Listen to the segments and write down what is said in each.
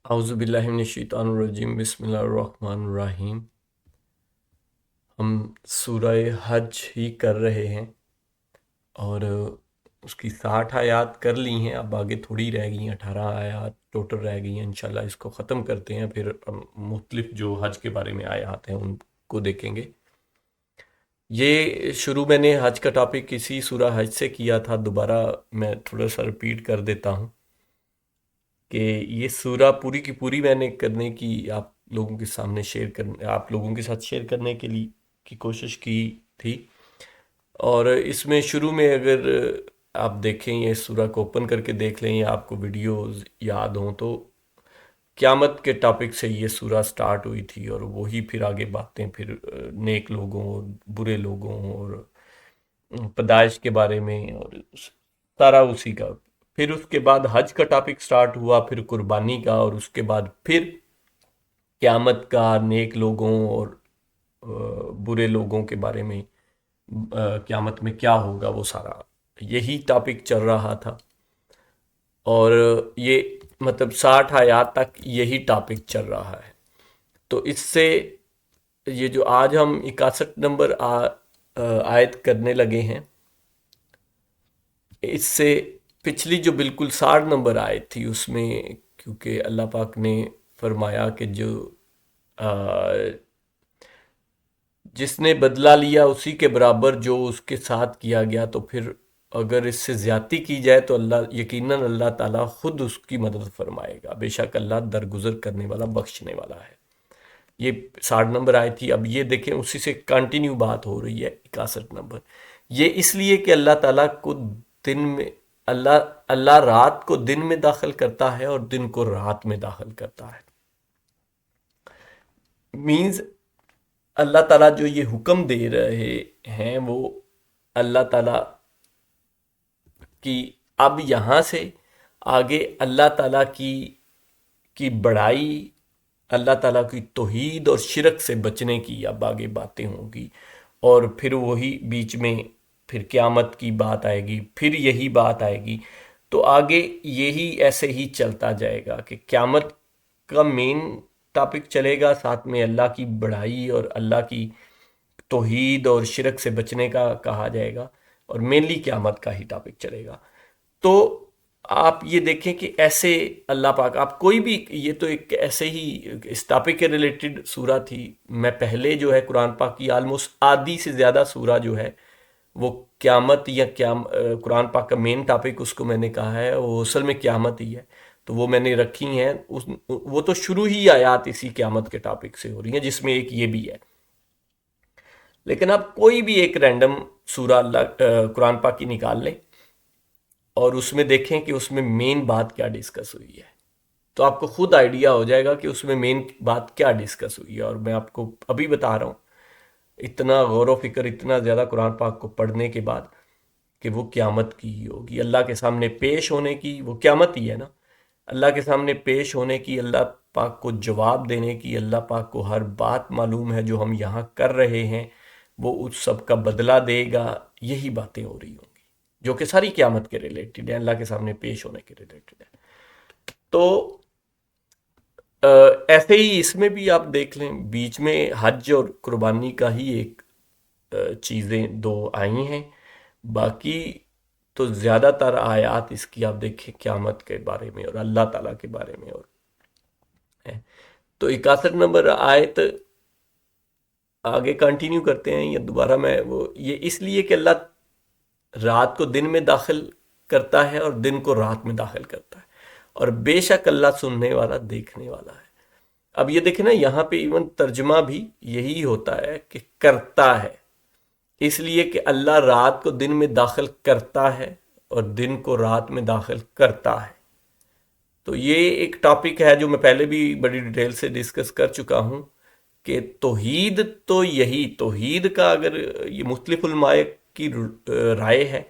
اعوذ باللہ من الشیطان الرجیم بسم اللہ الرحمن الرحیم۔ ہم سورہ حج ہی کر رہے ہیں اور اس کی 60 آیات کر لی ہیں، اب آگے تھوڑی رہ گئی ہیں، 18 آیات ٹوٹل رہ گئی ہیں۔ انشاءاللہ اس کو ختم کرتے ہیں، پھر ہم مختلف جو حج کے بارے میں آیات ہیں ان کو دیکھیں گے۔ یہ شروع میں نے حج کا ٹاپک اسی سورہ حج سے کیا تھا، دوبارہ میں تھوڑا سا ریپیٹ کر دیتا ہوں کہ یہ سورہ پوری کی پوری میں نے کرنے کی آپ لوگوں کے سامنے شیئر کرنے آپ لوگوں کے ساتھ شیئر کرنے کے لیے کی کوشش کی تھی۔ اور اس میں شروع میں اگر آپ دیکھیں، یہ سورہ کو اوپن کر کے دیکھ لیں یا آپ کو ویڈیوز یاد ہوں تو قیامت کے ٹاپک سے یہ سورہ سٹارٹ ہوئی تھی، اور وہی پھر آگے باتیں پھر نیک لوگوں اور برے لوگوں اور پیدائش کے بارے میں اور سارا اسی کا۔ پھر اس کے بعد حج کا ٹاپک سٹارٹ ہوا، پھر قربانی کا، اور اس کے بعد پھر قیامت کا، نیک لوگوں اور برے لوگوں کے بارے میں، قیامت میں کیا ہوگا، وہ سارا یہی ٹاپک چل رہا تھا۔ اور یہ مطلب 60 آیات تک یہی ٹاپک چل رہا ہے۔ تو اس سے یہ جو آج ہم 61 نمبر آیت کرنے لگے ہیں، اس سے پچھلی جو بالکل 60 نمبر آیت تھی اس میں، کیونکہ اللہ پاک نے فرمایا کہ جس نے بدلہ لیا اسی کے برابر جو اس کے ساتھ کیا گیا، تو پھر اگر اس سے زیادتی کی جائے تو یقیناً اللہ تعالیٰ خود اس کی مدد فرمائے گا، بے شک اللہ درگزر کرنے والا، بخشنے والا ہے۔ یہ 60 نمبر آئی تھی۔ اب یہ دیکھیں اسی سے کنٹینیو بات ہو رہی ہے 61 نمبر۔ یہ اس لیے کہ اللہ تعالیٰ کو دن میں اللہ رات کو دن میں داخل کرتا ہے اور دن کو رات میں داخل کرتا ہے۔ مینز اللہ تعالیٰ جو یہ حکم دے رہے ہیں وہ اللہ تعالیٰ کی، اب یہاں سے آگے اللہ تعالیٰ کی بڑائی، اللہ تعالیٰ کی توحید اور شرک سے بچنے کی اب آگے باتیں ہوں گی، اور پھر وہی بیچ میں پھر قیامت کی بات آئے گی، پھر یہی بات آئے گی۔ تو آگے یہی ایسے ہی چلتا جائے گا کہ قیامت کا مین ٹاپک چلے گا، ساتھ میں اللہ کی بڑائی اور اللہ کی توحید اور شرک سے بچنے کا کہا جائے گا، اور مینلی قیامت کا ہی ٹاپک چلے گا۔ تو آپ یہ دیکھیں کہ ایسے اللہ پاک، آپ کوئی بھی، یہ تو ایک ایسے ہی اس ٹاپک کے ریلیٹڈ سورہ تھی۔ میں پہلے جو ہے قرآن پاک کی آلموسٹ آدھی سے زیادہ سورہ جو ہے وہ قیامت یا قرآن پاک کا مین ٹاپک اس کو میں نے کہا ہے وہ اصل میں قیامت ہی ہے، تو وہ میں نے رکھی ہیں۔ وہ تو شروع ہی آیات اسی قیامت کے ٹاپک سے ہو رہی ہیں، جس میں ایک یہ بھی ہے۔ لیکن آپ کوئی بھی ایک رینڈم سورہ قرآن پاک کی نکال لیں اور اس میں دیکھیں کہ اس میں مین بات کیا ڈسکس ہوئی ہے، تو آپ کو خود آئیڈیا ہو جائے گا کہ اس میں مین بات کیا ڈسکس ہوئی ہے۔ اور میں آپ کو ابھی بتا رہا ہوں، اتنا غور و فکر، اتنا زیادہ قرآن پاک کو پڑھنے کے بعد، کہ وہ قیامت کی ہی ہوگی، اللہ کے سامنے پیش ہونے کی، وہ قیامت ہی ہے نا، اللہ کے سامنے پیش ہونے کی، اللہ پاک کو جواب دینے کی، اللہ پاک کو ہر بات معلوم ہے جو ہم یہاں کر رہے ہیں، وہ اس سب کا بدلہ دے گا۔ یہی باتیں ہو رہی ہوں گی جو کہ ساری قیامت کے ریلیٹڈ ہیں، اللہ کے سامنے پیش ہونے کے ریلیٹڈ ہے۔ تو ایسے ہی اس میں بھی آپ دیکھ لیں، بیچ میں حج اور قربانی کا ہی ایک چیزیں دو آئی ہیں، باقی تو زیادہ تر آیات اس کی آپ دیکھیں قیامت کے بارے میں اور اللہ تعالیٰ کے بارے میں اور ہے۔ تو 61 نمبر آیت آگے کنٹینیو کرتے ہیں، یا دوبارہ میں وہ یہ اس لیے کہ اللہ رات کو دن میں داخل کرتا ہے اور دن کو رات میں داخل کرتا ہے، اور بے شک اللہ سننے والا، دیکھنے والا ہے۔ اب یہ دیکھیں نا، یہاں پہ ایون ترجمہ بھی یہی ہوتا ہے کہ کرتا ہے، اس لیے کہ اللہ رات کو دن میں داخل کرتا ہے اور دن کو رات میں داخل کرتا ہے۔ تو یہ ایک ٹاپک ہے جو میں پہلے بھی بڑی ڈیٹیل سے ڈسکس کر چکا ہوں کہ توحید تو یہی، توحید کا اگر یہ مختلف علماء کی رائے ہے،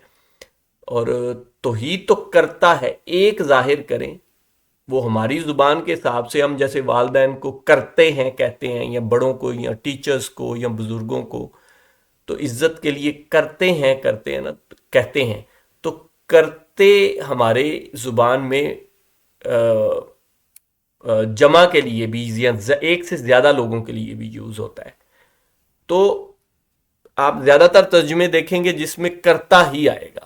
اور توحید تو کرتا ہے، ایک ظاہر کریں، وہ ہماری زبان کے حساب سے ہم جیسے والدین کو کرتے ہیں کہتے ہیں، یا بڑوں کو یا ٹیچرز کو یا بزرگوں کو، تو عزت کے لیے کرتے ہیں نا، کہتے ہیں، تو کرتے ہمارے زبان میں جمع کے لیے بھی یا ایک سے زیادہ لوگوں کے لیے بھی یوز ہوتا ہے. تو آپ زیادہ تر ترجمے دیکھیں گے جس میں کرتا ہی آئے گا،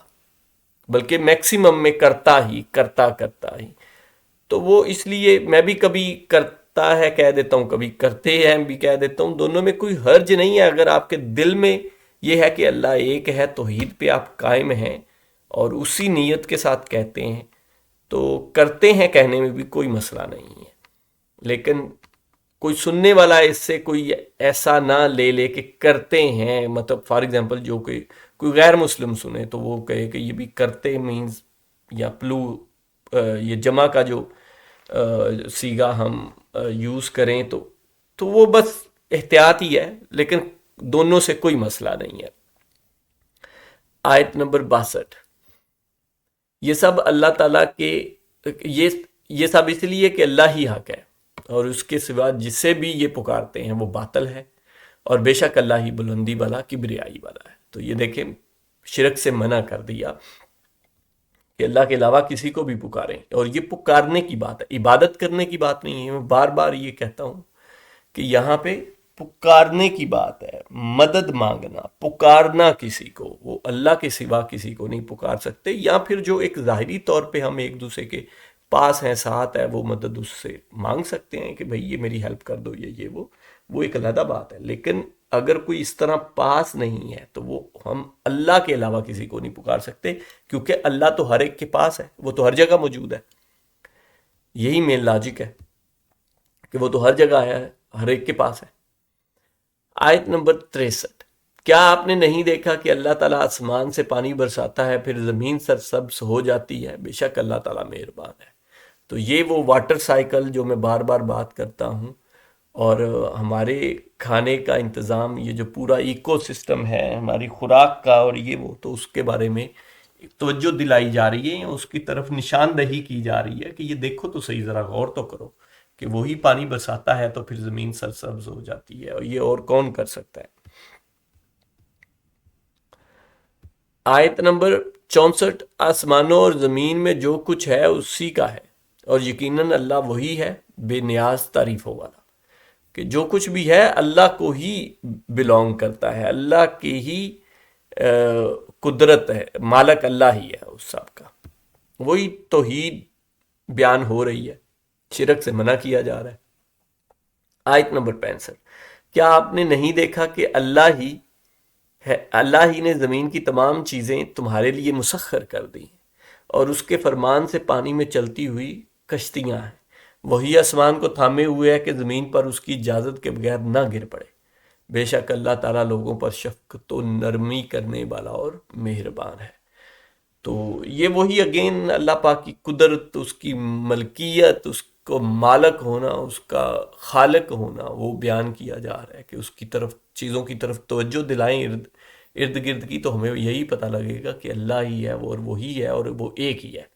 بلکہ میکسیمم میں کرتا ہی کرتا ہی. تو وہ اس لیے میں بھی کبھی کرتا ہے کہہ دیتا ہوں، کبھی کرتے ہیں بھی کہہ دیتا ہوں. دونوں میں کوئی حرج نہیں ہے اگر آپ کے دل میں یہ ہے کہ اللہ ایک ہے، توحید پہ آپ قائم ہیں اور اسی نیت کے ساتھ کہتے ہیں، تو کرتے ہیں کہنے میں بھی کوئی مسئلہ نہیں ہے. لیکن کوئی سننے والا اس سے کوئی ایسا نہ لے کہ کرتے ہیں، مطلب فار ایگزامپل جو کوئی غیر مسلم سنے تو وہ کہے کہ یہ بھی کرتے مینز یا یہ جمع کا جو سیگا ہم یوز کریں تو وہ بس احتیاط ہی ہے، لیکن دونوں سے کوئی مسئلہ نہیں ہے. آیت نمبر 62. یہ سب اللہ تعالیٰ کے یہ سب اس لیے کہ اللہ ہی حق ہے اور اس کے سوا جسے بھی یہ پکارتے ہیں وہ باطل ہے، اور بے شک اللہ ہی بلندی والا کبریائی والا ہے. تو یہ دیکھیں شرک سے منع کر دیا کہ اللہ کے علاوہ کسی کو بھی پکاریں، اور یہ پکارنے کی بات ہے، عبادت کرنے کی بات نہیں ہے. میں بار بار یہ کہتا ہوں کہ یہاں پہ پکارنے کی بات ہے، مدد مانگنا، پکارنا کسی کو، وہ اللہ کے سوا کسی کو نہیں پکار سکتے. یا پھر جو ایک ظاہری طور پہ ہم ایک دوسرے کے پاس ہیں، ساتھ ہے، وہ مدد اس سے مانگ سکتے ہیں کہ بھئی یہ میری ہیلپ کر دو، یہ وہ ایک علیحدہ بات ہے. لیکن اگر کوئی اس طرح پاس نہیں ہے تو وہ ہم اللہ کے علاوہ کسی کو نہیں پکار سکتے، کیونکہ اللہ تو ہر ایک کے پاس ہے، وہ تو ہر جگہ موجود ہے. یہی مین لاجک ہے کہ وہ تو ہر جگہ ہے، ہر ایک کے پاس ہے. آیت نمبر 63. کیا آپ نے نہیں دیکھا کہ اللہ تعالیٰ آسمان سے پانی برساتا ہے پھر زمین سرسبز ہو جاتی ہے؟ بے شک اللہ تعالیٰ مہربان ہے. تو یہ وہ واٹر سائیکل جو میں بار بار بات کرتا ہوں، اور ہمارے کھانے کا انتظام، یہ جو پورا ایکو سسٹم ہے ہماری خوراک کا، اور وہ تو اس کے بارے میں توجہ دلائی جا رہی ہے، اس کی طرف نشاندہی کی جا رہی ہے کہ یہ دیکھو تو صحیح، ذرا غور تو کرو کہ وہی پانی برساتا ہے تو پھر زمین سرسبز ہو جاتی ہے، اور یہ اور کون کر سکتا ہے. آیت نمبر 64. آسمانوں اور زمین میں جو کچھ ہے اسی کا ہے، اور یقیناً اللہ وہی ہے بے نیاز تعریفوں والا. کہ جو کچھ بھی ہے اللہ کو ہی بلونگ کرتا ہے، اللہ کی ہی قدرت ہے، مالک اللہ ہی ہے اس سب کا. وہی توحید بیان ہو رہی ہے، شرک سے منع کیا جا رہا ہے. آیت نمبر 65. کیا آپ نے نہیں دیکھا کہ اللہ ہی نے زمین کی تمام چیزیں تمہارے لیے مسخر کر دی، اور اس کے فرمان سے پانی میں چلتی ہوئی کشتیاں ہیں. وہی آسمان کو تھامے ہوئے ہے کہ زمین پر اس کی اجازت کے بغیر نہ گر پڑے. بے شک اللہ تعالیٰ لوگوں پر شفقت و نرمی کرنے والا اور مہربان ہے. تو یہ وہی اگین اللہ پاک کی قدرت، اس کی ملکیت، اس کو مالک ہونا، اس کا خالق ہونا، وہ بیان کیا جا رہا ہے کہ اس کی طرف، چیزوں کی طرف توجہ دلائیں ارد گرد کی، تو ہمیں یہی پتہ لگے گا کہ اللہ ہی ہے اور وہی ہے اور وہ ایک ہی ہے.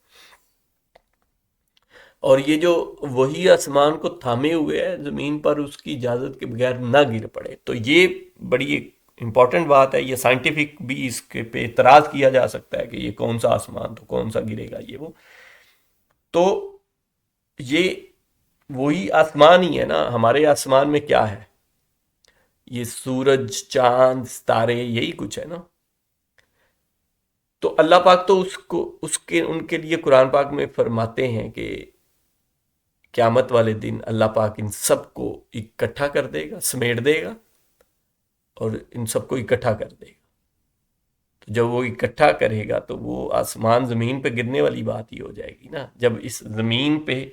اور یہ جو وہی آسمان کو تھامے ہوئے ہے، زمین پر اس کی اجازت کے بغیر نہ گر پڑے، تو یہ بڑی ایک امپورٹنٹ بات ہے. یہ سائنٹیفک بھی اس کے پہ اعتراض کیا جا سکتا ہے کہ یہ کون سا آسمان تو کون سا گرے گا، وہ تو یہ وہی آسمان ہی ہے نا. ہمارے آسمان میں کیا ہے؟ یہ سورج، چاند، ستارے، یہی کچھ ہے نا. تو اللہ پاک تو ان کے لیے قرآن پاک میں فرماتے ہیں کہ قیامت والے دن اللہ پاک ان سب کو اکٹھا کر دے گا، سمیٹ دے گا، اور ان سب کو اکٹھا کر دے گا. تو جب وہ اکٹھا کرے گا تو وہ آسمان زمین پہ گرنے والی بات ہی ہو جائے گی نا. جب اس زمین پہ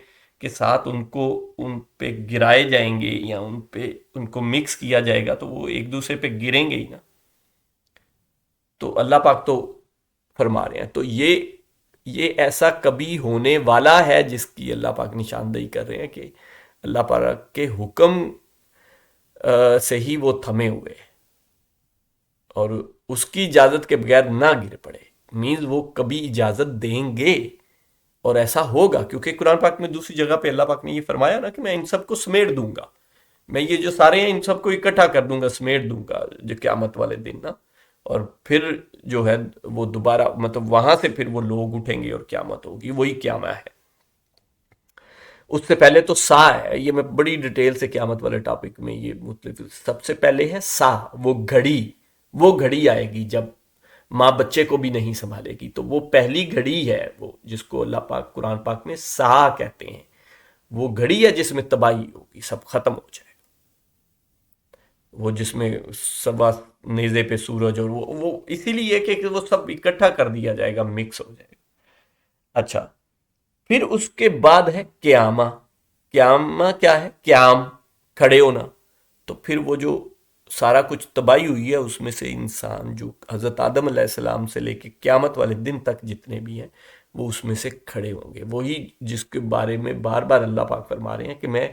کے ساتھ ان پہ گرائے جائیں گے یا ان کو مکس کیا جائے گا تو وہ ایک دوسرے پہ گریں گے ہی نا. تو اللہ پاک تو فرما رہے ہیں. تو یہ ایسا کبھی ہونے والا ہے جس کی اللہ پاک نشاندہی کر رہے ہیں کہ اللہ پاک کے حکم سے ہی وہ تھمے ہوئے اور اس کی اجازت کے بغیر نہ گر پڑے. مینز وہ کبھی اجازت دیں گے اور ایسا ہوگا، کیونکہ قرآن پاک میں دوسری جگہ پہ اللہ پاک نے یہ فرمایا نا کہ میں ان سب کو سمیٹ دوں گا، میں یہ جو سارے ہیں ان سب کو اکٹھا کر دوں گا، سمیٹ دوں گا جو قیامت والے دن نا. اور پھر جو ہے وہ دوبارہ، مطلب وہاں سے پھر وہ لوگ اٹھیں گے اور قیامت ہوگی، وہی قیامت ہے. اس سے پہلے تو سا ہے، یہ میں بڑی ڈیٹیل سے قیامت والے ٹاپک میں یہ مختلف، سب سے پہلے ہے سا، وہ گھڑی آئے گی جب ماں بچے کو بھی نہیں سنبھالے گی، تو وہ پہلی گھڑی ہے، وہ جس کو اللہ پاک قرآن پاک میں سا کہتے ہیں، وہ گھڑی ہے جس میں تباہی ہوگی، سب ختم ہو جائے گا، وہ جس میں سبا نیزے پہ سورج، اور وہ اسی لیے کہ وہ سب اکٹھا کر دیا جائے گا، مکس ہو جائے گا۔ اچھا، پھر اس کے بعد ہے قیامہ۔ قیامہ کیا ہے؟ قیام، کھڑے ہونا۔ تو پھر وہ جو سارا کچھ تباہی ہوئی ہے اس میں سے انسان جو حضرت آدم علیہ السلام سے لے کے قیامت والے دن تک جتنے بھی ہیں وہ اس میں سے کھڑے ہوں گے، وہی جس کے بارے میں بار بار اللہ پاک فرما رہے ہیں کہ میں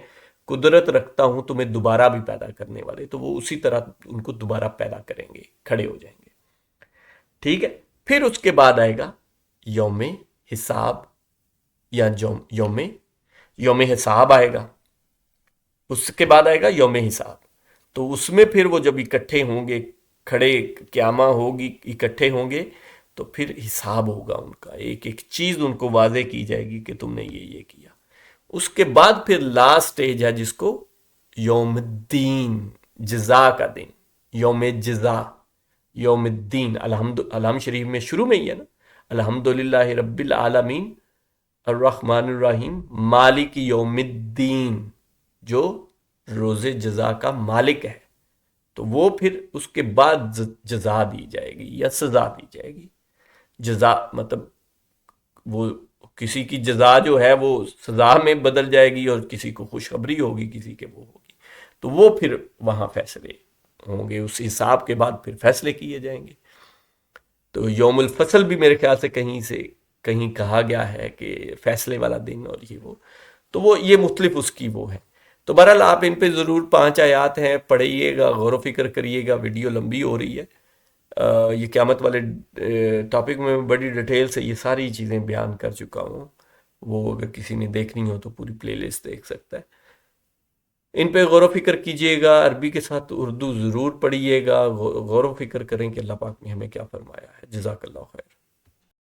قدرت رکھتا ہوں تمہیں دوبارہ بھی پیدا کرنے والے، تو وہ اسی طرح ان کو دوبارہ پیدا کریں گے، کھڑے ہو جائیں گے۔ ٹھیک ہے، پھر اس کے بعد آئے گا یوم حساب، یا یوم حساب آئے گا، اس کے بعد آئے گا یوم حساب۔ تو اس میں پھر وہ جب اکٹھے ہوں گے، کھڑے، قیامہ ہوگی، اکٹھے ہوں گے، تو پھر حساب ہوگا ان کا، ایک ایک چیز ان کو واضح کی جائے گی کہ تم نے یہ کیا۔ اس کے بعد پھر لاسٹ سٹیج ہے جس کو یوم الدین، جزا کا دن، یوم جزا، یوم الدین۔ الحمد شریف میں شروع میں ہی ہے نا، الحمدللہ رب العالمین الرحمن الرحیم مالک یوم الدین، جو روز جزا کا مالک ہے۔ تو وہ پھر اس کے بعد جزا دی جائے گی یا سزا دی جائے گی۔ جزا مطلب وہ کسی کی جزا جو ہے وہ سزا میں بدل جائے گی، اور کسی کو خوشخبری ہوگی، کسی کے وہ ہوگی، تو وہ پھر وہاں فیصلے ہوں گے، اس حساب کے بعد پھر فیصلے کیے جائیں گے۔ تو یوم الفصل بھی میرے خیال سے کہیں کہا گیا ہے کہ فیصلے والا دن، اور وہ تو وہ یہ مختلف اس کی وہ ہے۔ تو بہرحال آپ ان پہ ضرور 5 آیات ہیں، پڑھیے گا، غور و فکر کریے گا، ویڈیو لمبی ہو رہی ہے۔ یہ قیامت والے ٹاپک میں بڑی ڈیٹیل سے یہ ساری چیزیں بیان کر چکا ہوں، وہ اگر کسی نے دیکھنی ہو تو پوری پلے لسٹ دیکھ سکتا ہے۔ ان پہ غور و فکر کیجئے گا، عربی کے ساتھ اردو ضرور پڑھیے گا، غور و فکر کریں کہ اللہ پاک نے ہمیں کیا فرمایا ہے۔ جزاک اللہ خیر۔